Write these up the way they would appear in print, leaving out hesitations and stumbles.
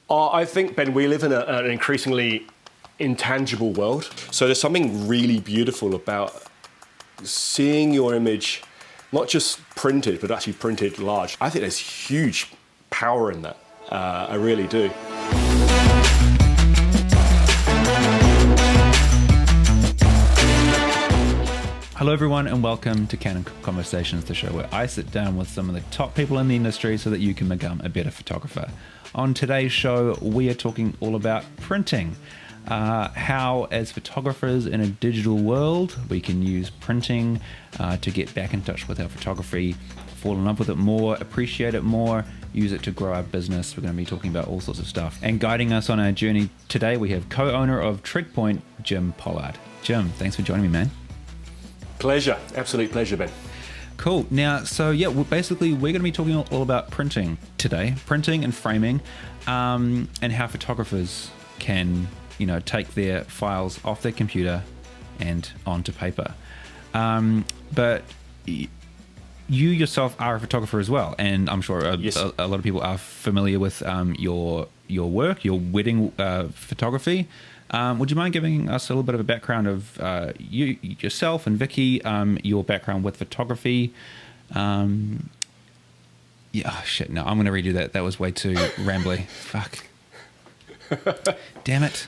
I think, Ben, we live in an increasingly intangible world. So there's something really beautiful about seeing your image, not just printed, but actually printed large. I think there's huge power in that. I really do. Hello everyone and welcome to Canon Conversations, the show where I sit down with some of the top people in the industry so that you can become a better photographer. On today's show, we are talking all about printing. How as photographers in a digital world, we can use printing to get back in touch with our photography, fall in love with it more, appreciate it more, use it to grow our business. We're going to be talking about all sorts of stuff. And guiding us on our journey today, we have co-owner of Trig Point, Jim Pollard. Jim, thanks for joining me, man. Pleasure. Absolute pleasure, Ben. Cool. Now, so yeah, we're going to be talking all about printing today, printing and framing, and how photographers can, take their files off their computer and onto paper. But you yourself are a photographer as well, and I'm sure Yes. a lot of people are familiar with your work, your wedding photography. Would you mind giving us a little bit of a background of yourself and Vicky, your background with photography? I'm going to redo that. That was way too rambly. Fuck. Damn it.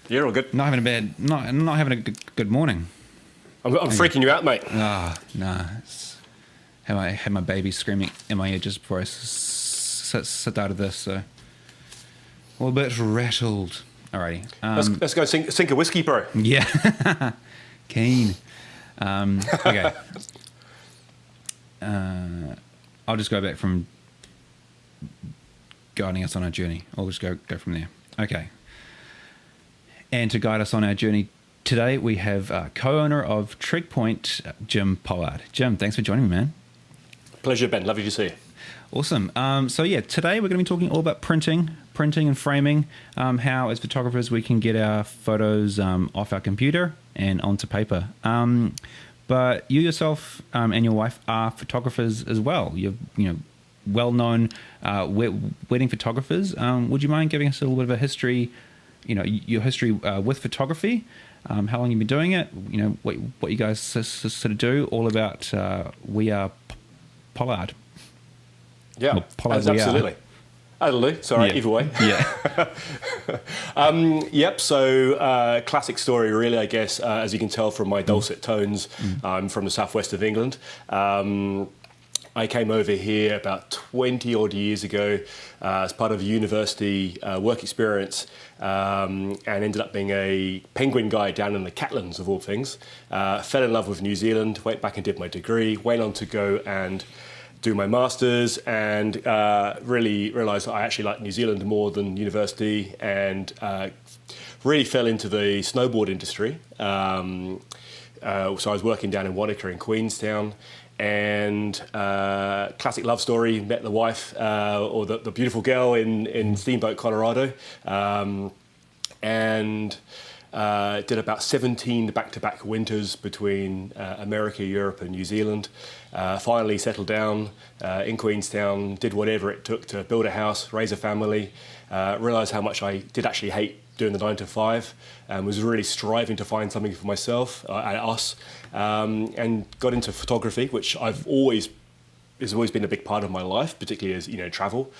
You're all good. Not having a good morning. I'm freaking you out, mate. Nah. I had my baby screaming in my ear just before I started this, so a little bit rattled. Alrighty. Let's go sink a whiskey, bro. Yeah. Keen. Okay. I'll just go back from guiding us on our journey. I'll just go from there. Okay. And to guide us on our journey today, we have co-owner of Trig Point, Jim Pollard. Jim, thanks for joining me, man. Pleasure, Ben. Lovely to see you. Awesome. Today we're going to be talking all about printing and framing, how as photographers we can get our photos off our computer and onto paper. But you yourself and your wife are photographers as well. You're well-known wedding photographers. Would you mind giving us a little bit of a history, your history with photography, how long you've been doing it, what you guys sort of do, all about We Are Pollard. Yeah, absolutely. That'll do. Sorry, either way. Yeah. Yep, so classic story really, I guess, as you can tell from my dulcet tones. I'm from the southwest of England. I came over here about 20 odd years ago as part of a university work experience and ended up being a penguin guide down in the Catlins of all things. Fell in love with New Zealand, went back and did my degree, went on to go and do my master's, and really realised that I actually liked New Zealand more than university, and really fell into the snowboard industry. So I was working down in Wanaka in Queenstown, and classic love story, met the wife, or the beautiful girl in Steamboat, Colorado, and did about 17 back-to-back winters between America, Europe and New Zealand. Finally settled down in Queenstown, did whatever it took to build a house, raise a family, realised how much I did actually hate doing the 9 to 5, and was really striving to find something for myself and us, and got into photography, which has always been a big part of my life, particularly as travel.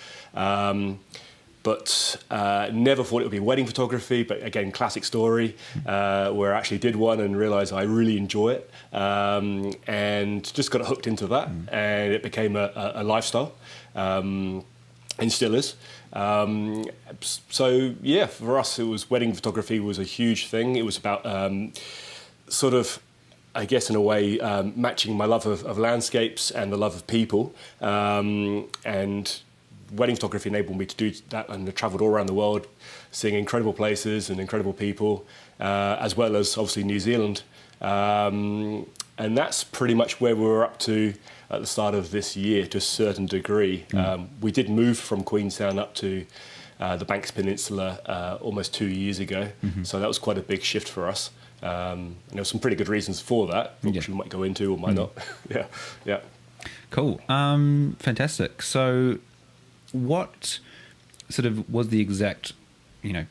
But never thought it would be wedding photography. But again, classic story where I actually did one and realised I really enjoy it, and just got hooked into that, and it became a lifestyle, and still is. So yeah, for us, it was wedding photography was a huge thing. It was about sort of, I guess in a way, matching my love of landscapes and the love of people, and wedding photography enabled me to do that, and I travelled all around the world, seeing incredible places and incredible people, as well as obviously New Zealand. And that's pretty much where we were up to at the start of this year to a certain degree. We did move from Queenstown up to the Banks Peninsula almost 2 years ago, so that was quite a big shift for us. And there were some pretty good reasons for that, which we might go into or might not. Yeah. Cool. Fantastic. So what sort of was the exact,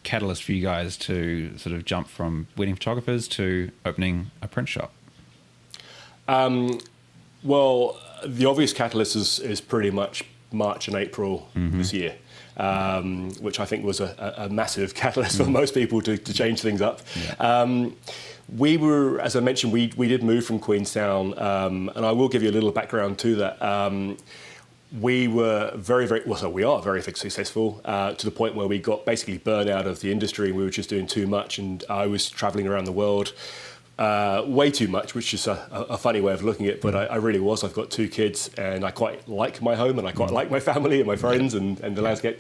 catalyst for you guys to sort of jump from wedding photographers to opening a print shop? Well, the obvious catalyst is pretty much March and April this year, which I think was a massive catalyst for most people to change things up. Yeah. We were, as I mentioned, we did move from Queenstown, and I will give you a little background to that. We were we are very successful to the point where we got basically burned out of the industry. We were just doing too much, and I was traveling around the world way too much, which is a funny way of looking at it, but I really was. I've got 2 kids, and I quite like my home, and I quite like my family and my friends and the landscape.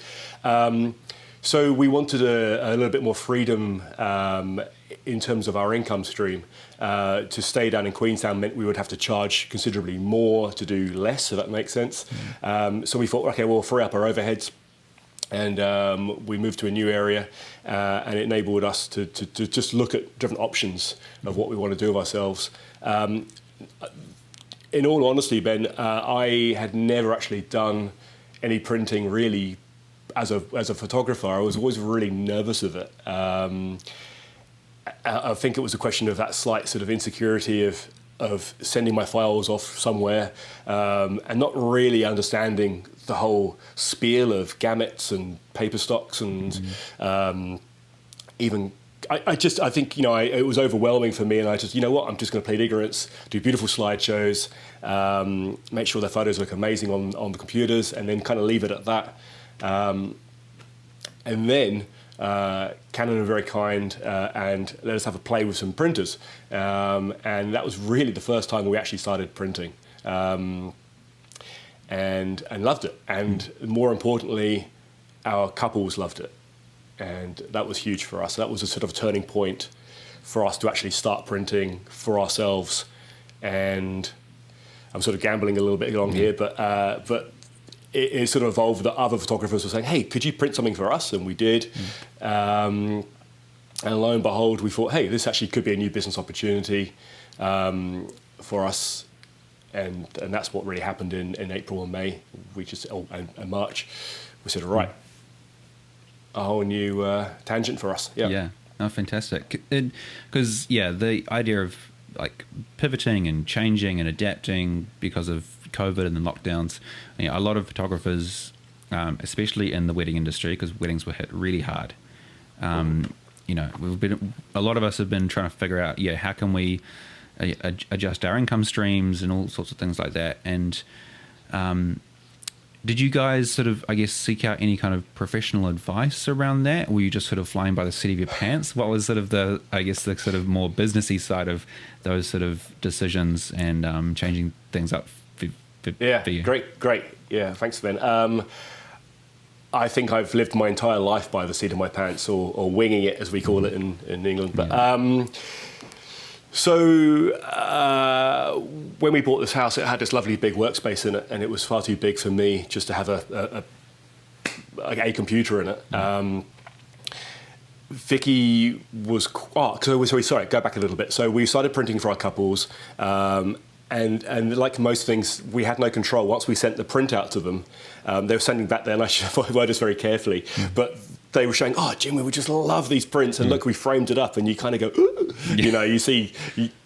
So we wanted a little bit more freedom in terms of our income stream. To stay down in Queenstown meant we would have to charge considerably more to do less, if that makes sense. So we thought, okay, we'll free up our overheads. And we moved to a new area, and it enabled us to just look at different options of what we want to do with ourselves. In all honesty, Ben, I had never actually done any printing really as a photographer. I was always really nervous of it. I think it was a question of that slight sort of insecurity of sending my files off somewhere and not really understanding the whole spiel of gametes and paper stocks and even I think it was overwhelming for me, and I just I'm just going to plead ignorance, do beautiful slideshows, make sure their photos look amazing on the computers, and then kind of leave it at that. And then Canon were very kind and let us have a play with some printers, and that was really the first time we actually started printing, and loved it. And more importantly, our couples loved it, and that was huge for us. That was a sort of turning point for us to actually start printing for ourselves. And I'm sort of gambling a little bit along here, but it sort of evolved that other photographers were saying, hey, could you print something for us? And we did. And lo and behold, we thought, hey, this actually could be a new business opportunity for us. And that's what really happened in April and May. And March. We said, right, a whole new tangent for us. Yeah. Oh, fantastic. Because, the idea of like pivoting and changing and adapting because of COVID and the lockdowns, a lot of photographers, especially in the wedding industry, because weddings were hit really hard. A lot of us have been trying to figure out, how can we adjust our income streams and all sorts of things like that. And did you guys sort of, seek out any kind of professional advice around that? Or were you just sort of flying by the seat of your pants? What was sort of the sort of more businessy side of those sort of decisions and changing things up for you? Great. Yeah, thanks, Ben. I think I've lived my entire life by the seat of my pants, or winging it, as we call it in England. But when we bought this house, it had this lovely big workspace in it, and it was far too big for me just to have a computer in it. Vicky was... sorry, go back a little bit. So we started printing for our couples, and like most things, we had no control. Once we sent the print out to them, they were sending back there, and I should have worded this very carefully, but they were showing, Jim, we just love these prints, and look, we framed it up, and you kind of go, ooh. You see,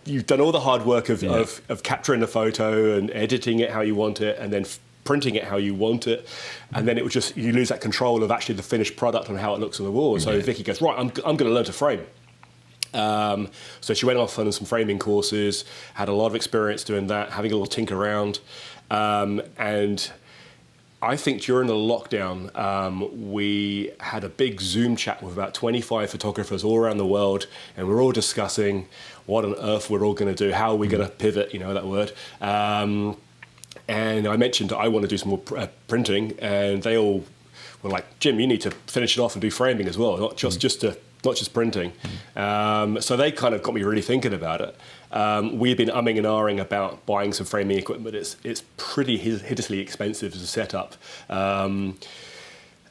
you've done all the hard work of capturing the photo and editing it how you want it, and then printing it how you want it, and then it would just, you lose that control of actually the finished product and how it looks on the wall. So Vicky goes, right, I'm going to learn to frame. So she went off on some framing courses, had a lot of experience doing that, having a little tinker around, and I think during the lockdown, we had a big Zoom chat with about 25 photographers all around the world, and we're all discussing what on earth we're all going to do, how are we going to pivot, that word. And I mentioned I want to do some more printing, and they all were like, Jim, you need to finish it off and do framing as well, not just printing. So they kind of got me really thinking about it. We've been umming and ahhing about buying some framing equipment. It's pretty hideously expensive as a setup. And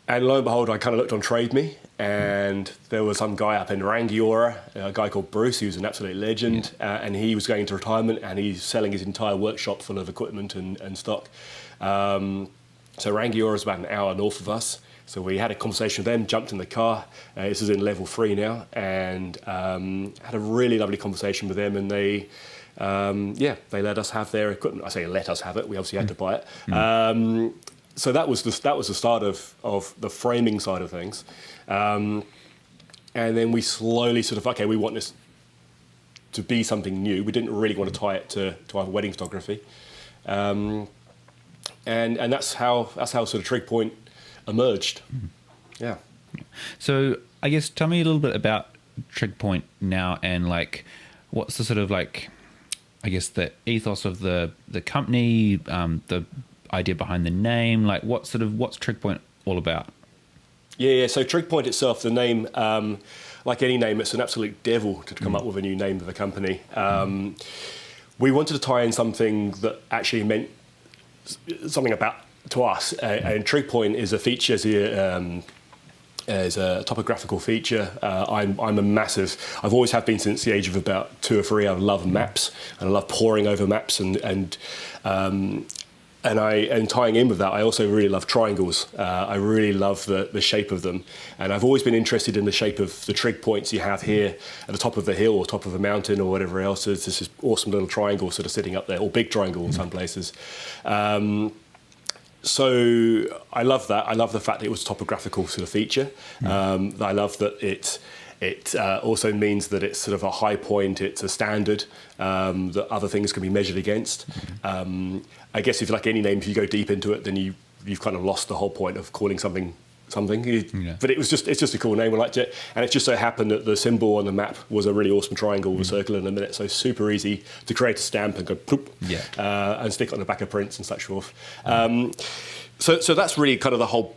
lo and behold, I kind of looked on Trade Me, and there was some guy up in Rangiora, a guy called Bruce, who's an absolute legend, and he was going into retirement, and he's selling his entire workshop full of equipment and stock. So Rangiora is about an hour north of us. So we had a conversation with them, jumped in the car. This is in level 3 now, and had a really lovely conversation with them. And they let us have their equipment. I say let us have it. We obviously had to buy it. So that was the start of the framing side of things. And then we slowly sort of, okay, we want this to be something new. We didn't really want to tie it to our wedding photography. And that's how sort of Trig Point emerged. Yeah. So I guess tell me a little bit about Trig Point now, and like what's the sort of like, I guess the ethos of the company, the idea behind the name, like what's Trig Point all about? Yeah. So Trig Point itself, the name, like any name, it's an absolute devil to come up with a new name of a company. We wanted to tie in something that actually meant something about to us. And Trig Point is a feature, as a topographical feature. I'm a massive, I've always have been since the age of about 2 or 3. I love maps, and I love poring over maps, and tying in with that, I also really love triangles. I really love the shape of them, and I've always been interested in the shape of the trig points you have here at the top of the hill or top of a mountain or whatever else. There's this awesome little triangle sort of sitting up there, or big triangle in some places. So I love that. I love the fact that it was a topographical sort of feature. I love that it also means that it's sort of a high point, it's a standard that other things can be measured against. I guess if like any name, if you go deep into it, then you've kind of lost the whole point of calling something. But it's just a cool name. We liked it, and it just so happened that the symbol on the map was a really awesome triangle with a circle in the middle. So super easy to create a stamp and go ploop, and stick it on the back of prints and such forth. So that's really kind of the whole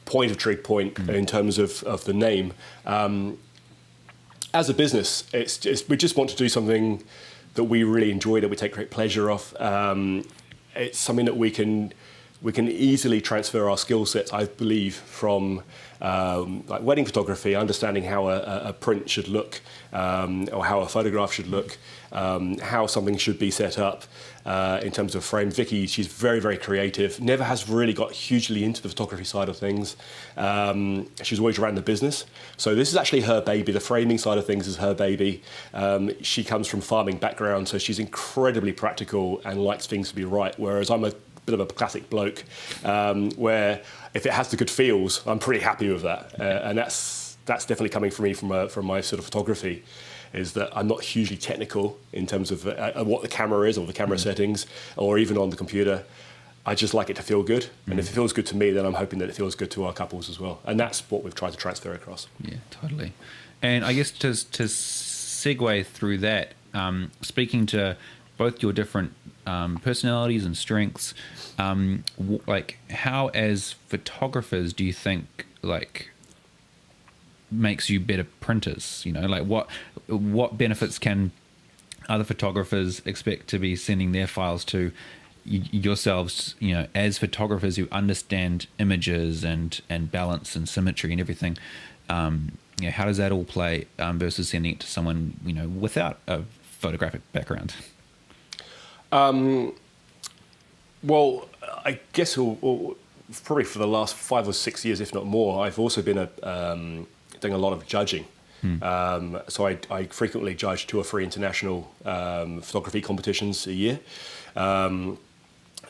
point of Trig Point in terms of the name. As a business, we just want to do something that we really enjoy, that we take great pleasure of. It's something that we can easily transfer our skill sets, I believe, from like wedding photography, understanding how a print should look, or how a photograph should look, how something should be set up in terms of frame. Vicky, she's very, very creative, never has really got hugely into the photography side of things. She's always ran the business. So this is actually her baby. The framing side of things is her baby. She comes from farming background, so she's incredibly practical and likes things to be right, whereas I'm a bit of a classic bloke, where if it has the good feels, I'm pretty happy with that, and that's definitely coming from me from my sort of photography, is that I'm not hugely technical in terms of what the camera is or the camera settings, or even on the computer. I just like it to feel good, and if it feels good to me, then I'm hoping that it feels good to our couples as well, and that's what we've tried to transfer across. Yeah, totally. And I guess to segue through that, speaking to both your different personalities and strengths, like how as photographers do you think like makes you better printers? You know, like what benefits can other photographers expect to be sending their files to yourselves, you know, as photographers who understand images and balance and symmetry and everything? You know, how does that all play versus sending it to someone, you know, without a photographic background? Well, I guess probably for the last 5 or 6 years, if not more, I've also been doing a lot of judging. So I frequently judge 2 or 3 international photography competitions a year.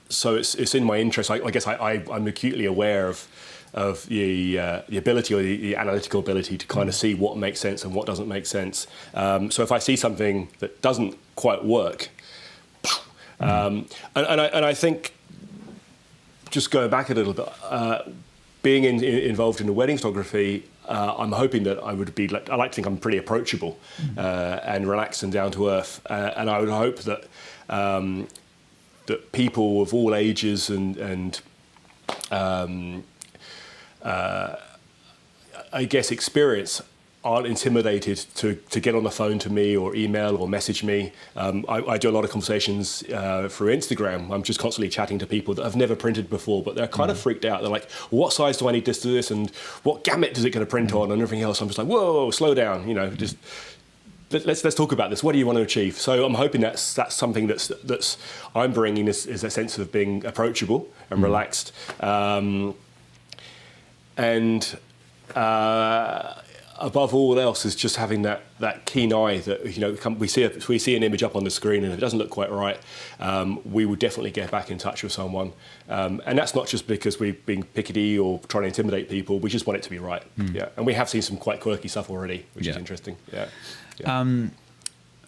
So it's in my interest. I guess I'm acutely aware of the ability, or the analytical ability, to kind of see what makes sense and what doesn't make sense. So if I see something that doesn't quite work, and I think, just going back a little bit, being involved in the wedding photography, I'm hoping that I would be I like to think I'm pretty approachable and relaxed and down to earth, and I would hope that that people of all ages and I guess experience aren't intimidated to get on the phone to me or email or message me. I do a lot of conversations through Instagram. I'm just constantly chatting to people that have never printed before, but they're kind of freaked out. They're like, what size do I need this to this, and what gamut does it going to print on, and everything else. I'm just like, whoa, slow down, you know, just let's talk about this. What do you want to achieve? So I'm hoping that's something that's I'm bringing is a sense of being approachable and relaxed. and above all else is just having that keen eye that, we see an image up on the screen, and if it doesn't look quite right, we would definitely get back in touch with someone. And that's not just because we're being pickety or trying to intimidate people. We just want it to be right. Yeah. And we have seen some quite quirky stuff already, which is interesting. Yeah.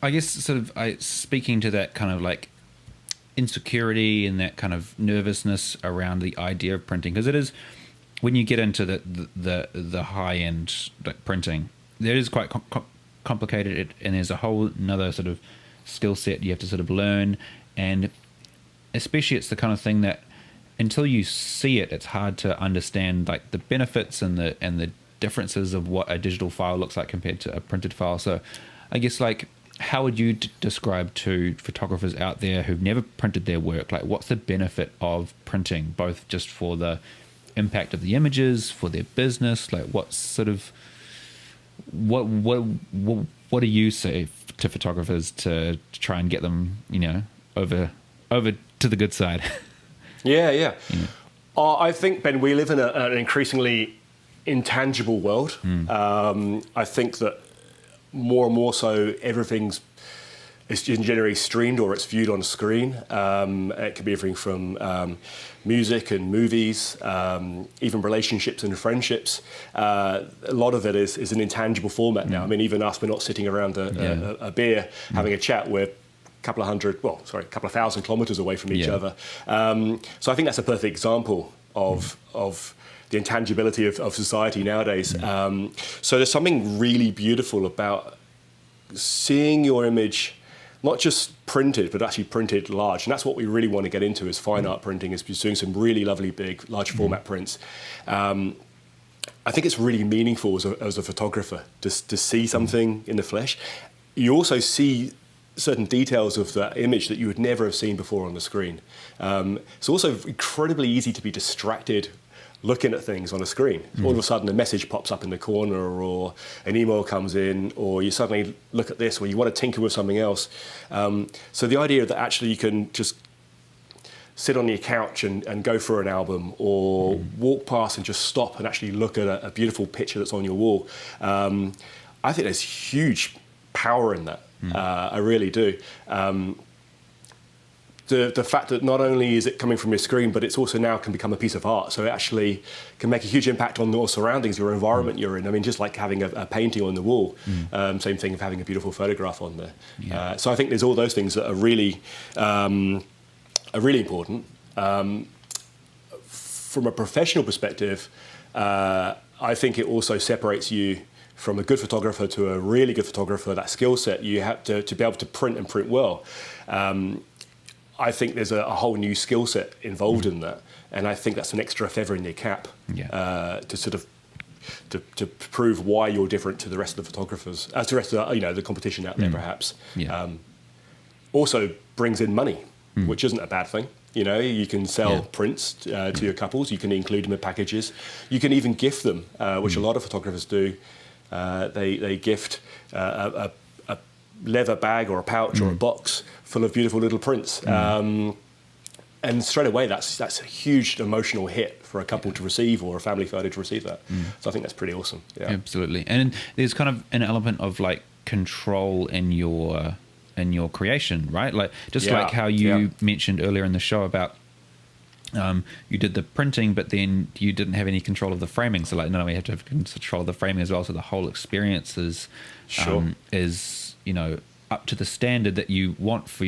I guess speaking to that kind of like insecurity and that kind of nervousness around the idea of printing, because it is, when you get into the high end like printing, it is quite complicated, and there's a whole another sort of skill set you have to sort of learn, and especially it's the kind of thing that until you see it, it's hard to understand like the benefits and the differences of what a digital file looks like compared to a printed file. So I guess like, how would you describe to photographers out there who've never printed their work, like what's the benefit of printing, both just for the impact of the images, for their business, like what do you say to photographers to try and get them, over to the good side? Yeah. I think, Ben, we live in an increasingly intangible world. I think that more and more so everything's generally streamed or it's viewed on screen. It could be everything from music and movies, even relationships and friendships. A lot of it is an intangible format now. I mean, even us, we're not sitting around a beer having a chat. We're a couple of thousand kilometers away from each other. So I think that's a perfect example of the intangibility of society nowadays. So there's something really beautiful about seeing your image not just printed, but actually printed large. And that's what we really want to get into, is fine art printing, is doing some really lovely big, large format prints. I think it's really meaningful as a photographer to see something in the flesh. You also see certain details of that image that you would never have seen before on the screen. It's also incredibly easy to be distracted looking at things on a screen. All of a sudden a message pops up in the corner, or an email comes in, or you suddenly look at this, or you want to tinker with something else. So the idea that actually you can just sit on your couch and go through an album, or walk past and just stop and actually look at a beautiful picture that's on your wall. I think there's huge power in that. I really do. The fact that not only is it coming from your screen, but it's also now can become a piece of art. So it actually can make a huge impact on your surroundings, your environment you're in. I mean, just like having a painting on the wall. Same thing of having a beautiful photograph on there. So I think there's all those things that are really important. From a professional perspective, I think it also separates you from a good photographer to a really good photographer. That skill set you have to be able to print and print well. I think there's a whole new skill set involved in that, and I think that's an extra feather in your cap to sort of to prove why you're different to the rest of the photographers, to the rest of the competition out there, perhaps. Also brings in money, which isn't a bad thing. You can sell prints to your couples. You can include them in packages. You can even gift them, which a lot of photographers do. They gift a leather bag or a pouch or a box full of beautiful little prints. And straight away, that's a huge emotional hit for a couple to receive, or a family photo to receive that. So I think that's pretty awesome. Yeah. Absolutely. And there's kind of an element of like control in your creation, right? Like just like how you mentioned earlier in the show about you did the printing, but then you didn't have any control of the framing. So like, no, we have to have control of the framing as well. So the whole experience is up to the standard that you want for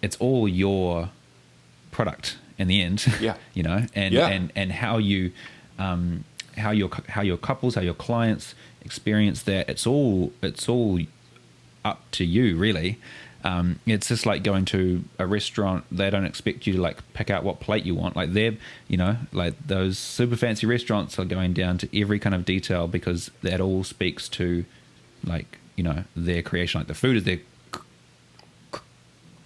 it's all your product in the end. And how your couples, how your clients experience that, it's all up to you, really. It's just like going to a restaurant. They don't expect you to like pick out what plate you want. Like they're, like those super fancy restaurants are going down to every kind of detail, because that all speaks to like, their creation. Like the food is their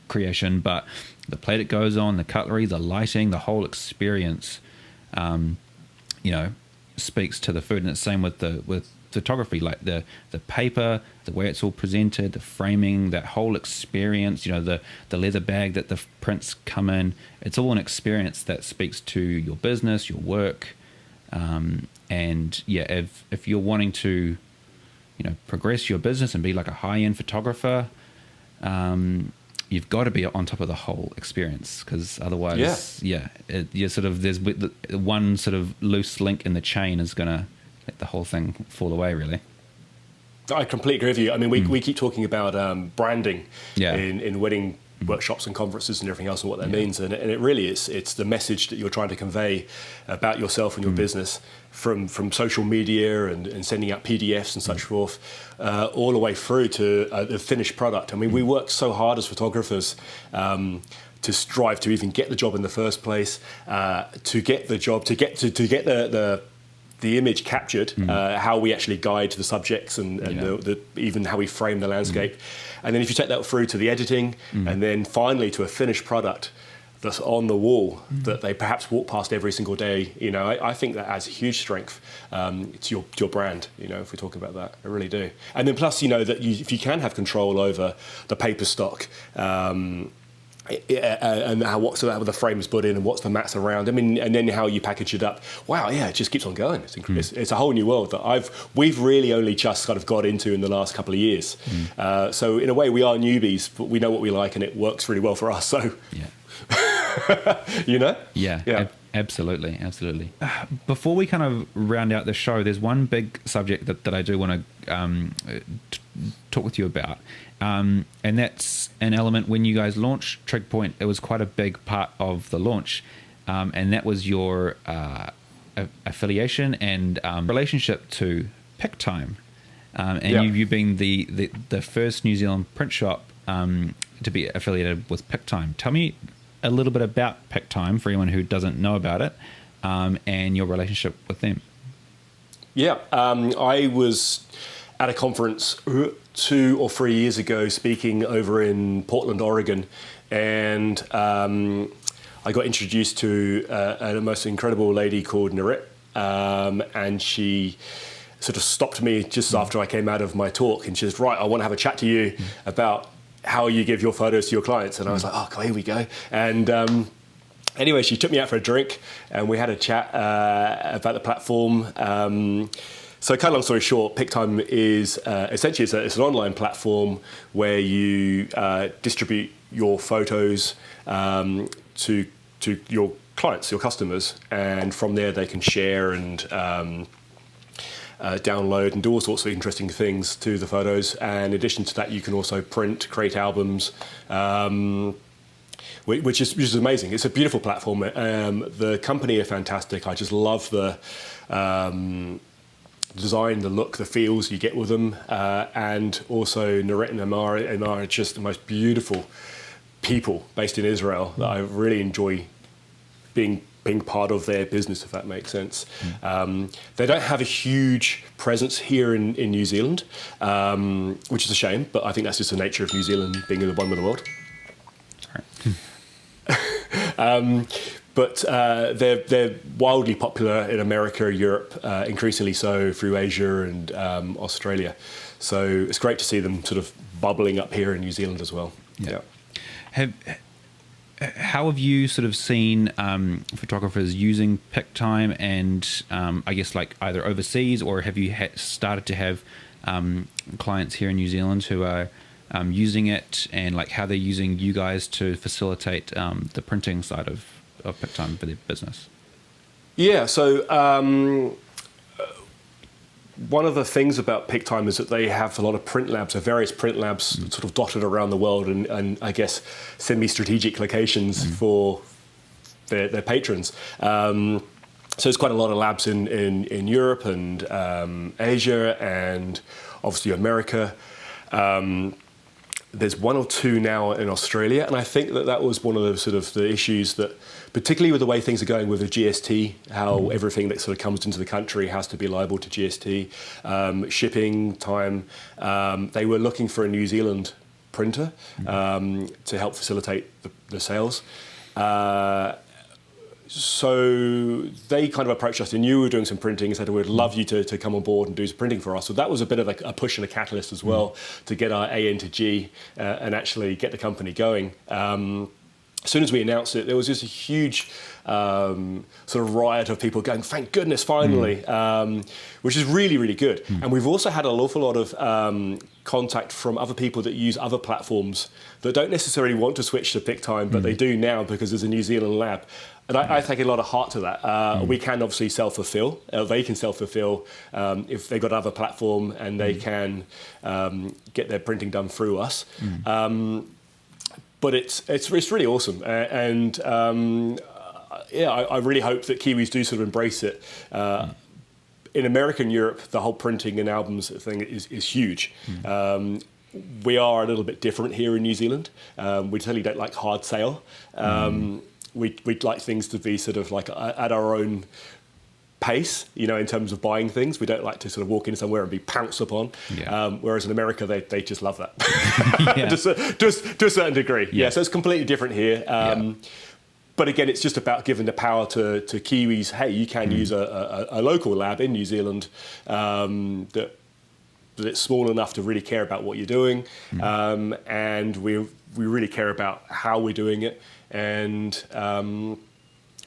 creation, but the plate it goes on, the cutlery, the lighting, the whole experience, speaks to the food, and it's the same with photography, like the paper, the way it's all presented, the framing, that whole experience, the leather bag that the prints come in. It's all an experience that speaks to your business, your work, and yeah, if you're wanting to progress your business and be like a high-end photographer, you've got to be on top of the whole experience, because otherwise, you're sort of, there's one sort of loose link in the chain is going to let the whole thing fall away, really. I completely agree with you. I mean, we keep talking about branding in wedding workshops and conferences and everything else, and what that means, and it really is. It's the message that you're trying to convey about yourself and your business from social media and sending out PDFs and such forth, all the way through to the finished product. I mean, we work so hard as photographers to strive to even get the job in the first place, to get the job, to get the image captured, how we actually guide the subjects and even how we frame the landscape. And then if you take that through to the editing, and then finally to a finished product that's on the wall that they perhaps walk past every single day, I think that adds huge strength to your brand, if we talk about that. I really do. And then plus, that if you can have control over the paper stock, and what's the frames put in and what's the mats around. I mean, and then how you package it up. Wow, it just keeps on going. It's a whole new world that we've really only just kind of got into in the last couple of years. So in a way, we are newbies, but we know what we like, and it works really well for us. So, Absolutely. Before we kind of round out the show, there's one big subject that I do want to talk with you about. And that's an element when you guys launched Trig Point. It was quite a big part of the launch, and that was your affiliation and relationship to Pic-Time, and you being the first New Zealand print shop to be affiliated with Pic-Time. Tell me a little bit about Pic-Time for anyone who doesn't know about it, and your relationship with them. I was at a conference 2 or 3 years ago speaking over in Portland, Oregon, and I got introduced to a most incredible lady called Narit, and she sort of stopped me just after I came out of my talk, and she said, right, I want to have a chat to you about how you give your photos to your clients. And I was like, oh, here we go. And anyway, she took me out for a drink, and we had a chat about the platform. So cut a long story short, Pic-Time is essentially it's an online platform where you distribute your photos to your clients, your customers, and from there they can share and download and do all sorts of interesting things to the photos. And in addition to that, you can also print, create albums, which is amazing. It's a beautiful platform. The company are fantastic. I just love the design, the look, the feels you get with them, and also Naret and Amar are just the most beautiful people based in Israel that I really enjoy being part of their business, if that makes sense. They don't have a huge presence here in New Zealand, which is a shame, but I think that's just the nature of New Zealand being in the one with the world. But they're wildly popular in America, Europe, increasingly so through Asia and Australia. So it's great to see them sort of bubbling up here in New Zealand as well. Yeah. How have you sort of seen photographers using Pic-Time, and I guess like either overseas, or have you started to have clients here in New Zealand who are using it, and like how they're using you guys to facilitate the printing side of Pic-Time for their business? Yeah, so one of the things about Pic-Time is that they have a lot of print labs, various print labs sort of dotted around the world, and I guess semi-strategic locations for their patrons. So there's quite a lot of labs in Europe and Asia and obviously America. There's 1 or 2 now in Australia, and I think that was one of the sort of the issues that, particularly with the way things are going with the GST, how everything that sort of comes into the country has to be liable to GST, shipping time. They were looking for a New Zealand printer to help facilitate the sales. So they kind of approached us. They knew we were doing some printing and said, we'd love you to come on board and do some printing for us. So that was a bit of a push and a catalyst as well to get our A into G and actually get the company going. As soon as we announced it, there was just a huge sort of riot of people going, thank goodness, finally, which is really, really good. And we've also had an awful lot of contact from other people that use other platforms that don't necessarily want to switch to Pic-Time, but they do now because there's a New Zealand lab. And I take a lot of heart to that. We can obviously self-fulfill. They can self-fulfill if they've got other platform and they can get their printing done through us. But it's really awesome. And I really hope that Kiwis do sort of embrace it. In America and Europe, the whole printing and albums thing is huge. We are a little bit different here in New Zealand. We totally don't like hard sale. We'd like things to be sort of like at our own pace, in terms of buying things. We don't like to sort of walk in somewhere and be pounced upon. Whereas in America, they just love that to a certain degree. So it's completely different here. But again, it's just about giving the power to Kiwis. Hey, you can use a local lab in New Zealand that it's small enough to really care about what you're doing, and we really care about how we're doing it, and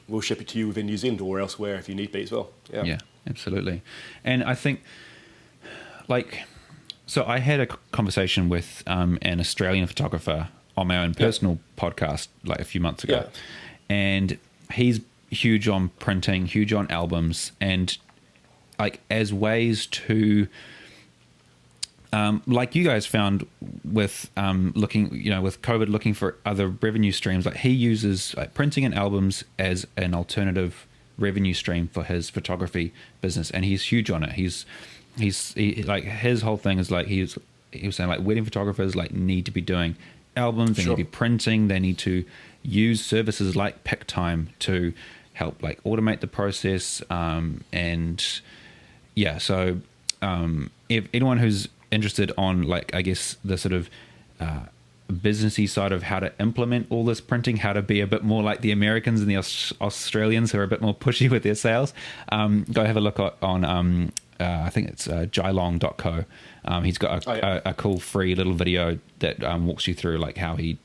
we'll ship it to you within New Zealand or elsewhere if you need be as well. Yeah, absolutely. And I think, so I had a conversation with an Australian photographer on my own personal podcast a few months ago. And he's huge on printing, huge on albums, and as ways to, like you guys found with looking, with COVID, looking for other revenue streams. He uses printing and albums as an alternative revenue stream for his photography business, and he's huge on it. He his whole thing is he was saying wedding photographers need to be doing albums, they need to be printing, they need to use services like Pic-Time to help automate the process, so if anyone who's interested on I guess the sort of businessy side of how to implement all this printing, how to be a bit more like the Americans and the Australians who are a bit more pushy with their sales, go have a look on I think it's jylong.co. He's got a cool free little video that walks you through how he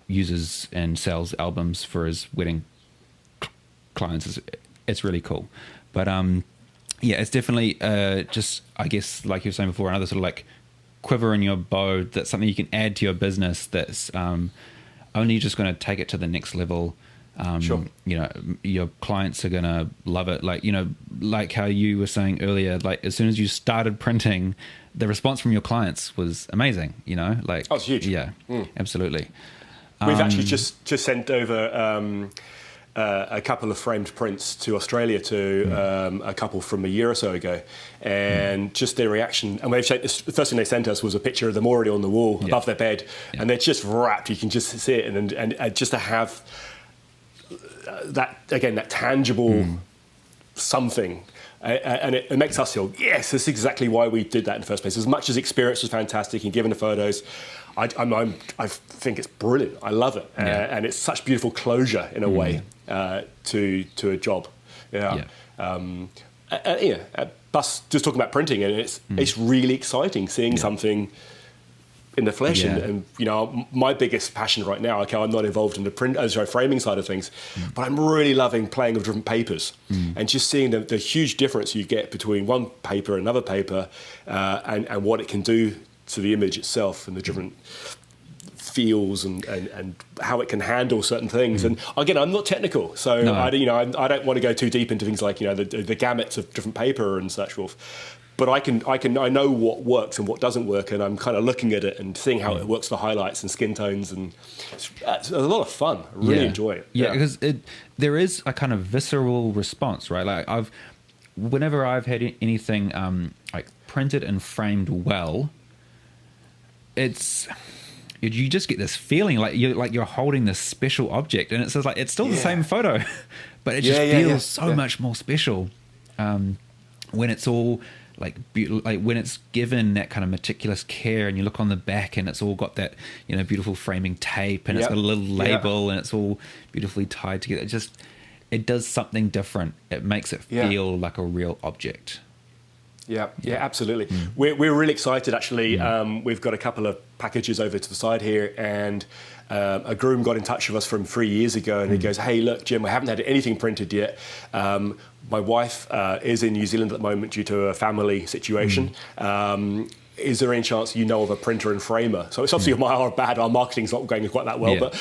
uses and sells albums for his wedding clients. It's really cool. But it's definitely just, I guess, like you were saying before, another sort of quiver in your bow. That's something you can add to your business that's only just going to take it to the next level. Your clients are going to love it. Like how you were saying earlier, as soon as you started printing, the response from your clients was amazing, Oh, it's huge. Yeah, absolutely. We've actually just sent over a couple of framed prints to Australia to a couple from a year or so ago, and just their reaction. And the first thing they sent us was a picture of them already on the wall above their bed, and they're just wrapped. You can just see it, and just to have that tangible something. And it makes us feel, yes, this is exactly why we did that in the first place. As much as experience was fantastic and given the photos, I think it's brilliant. I love it. And it's such beautiful closure in a way to a job. Plus, just talking about printing, and it's really exciting seeing something in the flesh. And my biggest passion right now, I'm not involved in the framing side of things, but I'm really loving playing with different papers and just seeing the huge difference you get between one paper and another paper, and what it can do to the image itself and the different feels and how it can handle certain things. And again, I'm not technical, so I don't want to go too deep into things like the gamuts of different paper and such forth. But I know what works and what doesn't work, and I'm kind of looking at it and seeing how it works for highlights and skin tones, and it's a lot of fun. I really enjoy it. Yeah, because there is a kind of visceral response, right? Whenever I've had anything printed and framed well, you just get this feeling you're holding this special object, and it's just it's still the same photo, but it just feels so much more special when it's all like like when it's given that kind of meticulous care, and you look on the back and it's all got that, you know, beautiful framing tape, and it's got a little label, and it's all beautifully tied together. It does something different. It makes it feel like a real object. Yeah, absolutely. We're really excited, actually. We've got a couple of packages over to the side here, and a groom got in touch with us from 3 years ago, and he goes, "Hey, look, Jim, I haven't had anything printed yet. My wife is in New Zealand at the moment due to a family situation. Is there any chance you know of a printer and framer?" So it's obviously our marketing's not going quite that well, but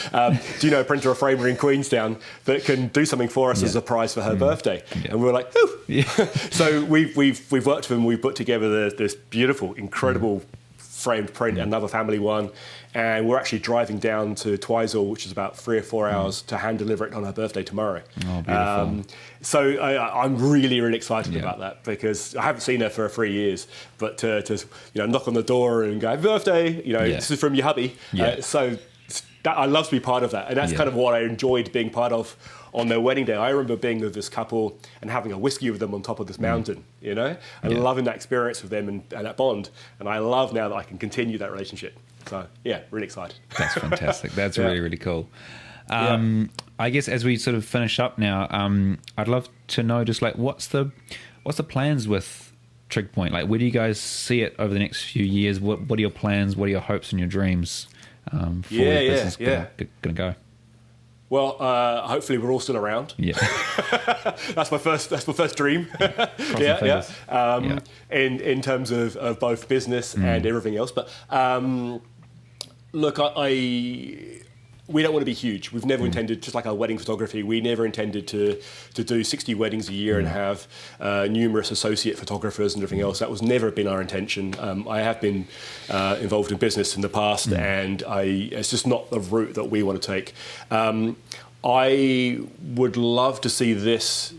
do you know a printer or framer in Queenstown that can do something for us as a prize for her birthday? And we were like, "Ooh!" So we've worked with them. We've put together this beautiful, incredible framed print, another family one, and we're actually driving down to Twizel, which is about 3 or 4 hours, to hand deliver it on her birthday tomorrow. Oh, beautiful. So I'm really, really excited about that, because I haven't seen her for 3 years, but to knock on the door and go, "Happy birthday, this is from your hubby." So I love to be part of that, and that's kind of what I enjoyed being part of on their wedding day. I remember being with this couple and having a whiskey with them on top of this mountain, and loving that experience with them and that bond. And I love now that I can continue that relationship. So really excited. That's fantastic. That's really, really cool. I guess as we sort of finish up now, I'd love to know just like what's the plans with Trig Point? Like, where do you guys see it over the next few years? What are your plans? What are your hopes and your dreams for where this is going to go? Well, hopefully we're all still around. Yeah, that's my first dream. In terms of both business and everything else. But look, we don't want to be huge. We've never intended, just like our wedding photography, we never intended to do 60 weddings a year and have numerous associate photographers and everything else. That was never been our intention. I have been involved in business in the past, and it's just not the route that we want to take. I would love to see this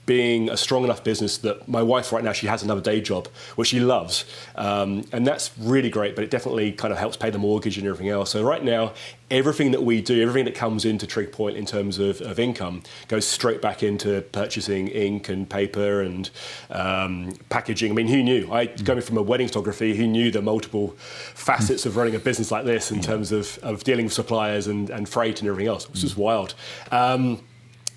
being a strong enough business that my wife right now, she has another day job, which she loves. And that's really great, but it definitely kind of helps pay the mortgage and everything else. So right now, everything that we do, everything that comes into Trig Point in terms of income goes straight back into purchasing ink and paper and packaging. I mean, who knew? Coming from a wedding photography, who knew the multiple facets of running a business like this in terms of dealing with suppliers and freight and everything else, which is wild.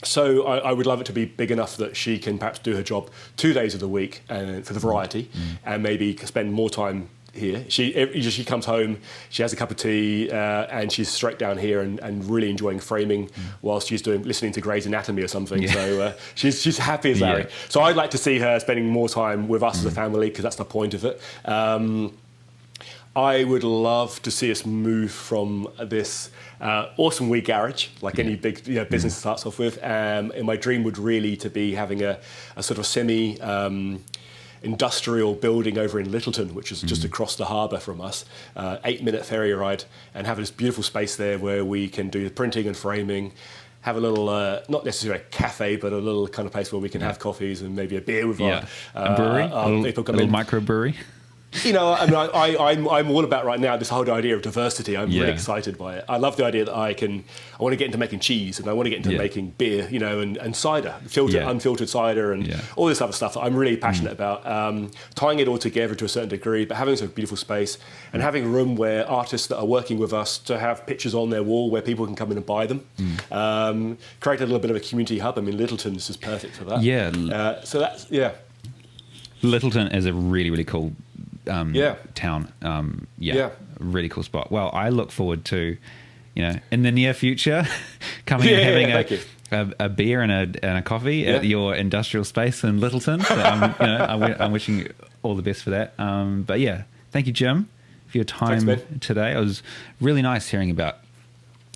So I would love it to be big enough that she can perhaps do her job 2 days of the week for the variety, and maybe spend more time here. She comes home, she has a cup of tea, and she's straight down here and really enjoying framing whilst she's listening to Grey's Anatomy or something. So she's happy as Larry. So I'd like to see her spending more time with us as a family, because that's the point of it. I would love to see us move from this awesome wee garage, like any big business starts off with. And my dream would really to be having a sort of semi industrial building over in Littleton, which is just across the harbour from us, 8-minute ferry ride, and have this beautiful space there where we can do printing and framing. Have a little, not necessarily a cafe, but a little kind of place where we can have coffees and maybe a beer with a brewery, people come a little in. microbrewery. I mean, I'm all about right now this whole idea of diversity. I'm really excited by it. I love the idea that I want to get into making cheese, and I want to get into making beer, and cider, unfiltered cider, and all this other stuff that I'm really passionate about. Tying it all together to a certain degree, but having such a beautiful space and having a room where artists that are working with us to have pictures on their wall where people can come in and buy them. Create a little bit of a community hub. I mean, Littleton, this is perfect for that. So that's Littleton is a really, really cool town. Really cool spot. Well, I look forward to, in the near future, coming and having a beer and a coffee at your industrial space in Littleton. So I'm wishing you all the best for that. But thank you, Jim, for your time today. It was really nice hearing about,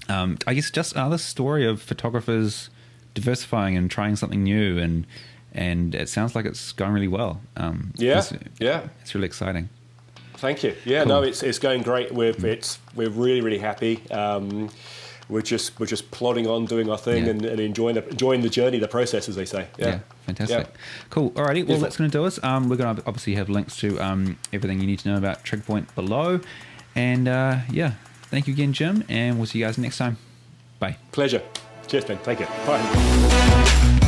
I guess, just another story of photographers diversifying and trying something new, and it sounds like it's going really well. It's really exciting. Thank you. Cool. No, it's going great. We're really, really happy. We're just plodding on, doing our thing, and enjoying the journey, the process, as they say. Fantastic. Cool. Alrighty. Well, that's going to do us. We're going to obviously have links to everything you need to know about Trig Point below. And thank you again, Jim, and we'll see you guys next time. Bye. Pleasure. Cheers, Ben. Take care. Bye.